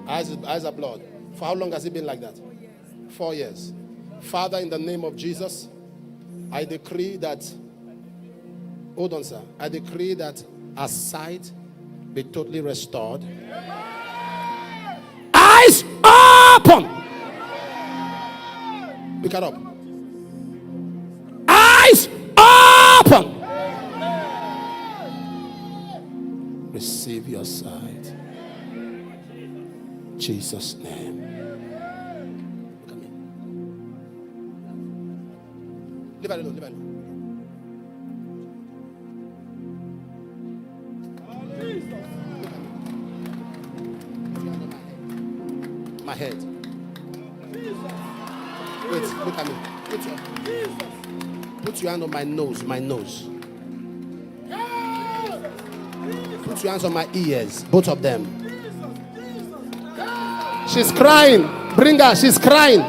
Eyes are blood. For how long has it been like that? 4 years. Father, in the name of Jesus, I decree that, hold on, sir. I decree that her sight be totally restored. Eyes open. Pick it up. Eyes open. Receive your sight. Jesus' name. Look at me. Leave it alone, leave it alone. My head. Wait, look at me. Put your hand on my nose, my nose. Put your hands on my ears, both of them. She's crying. Bring her, she's crying.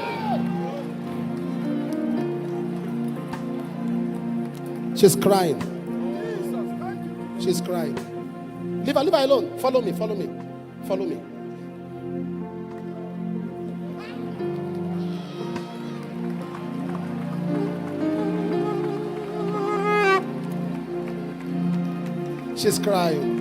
She's crying. She's crying. Leave her alone. Follow me, follow me. Follow me. She's crying.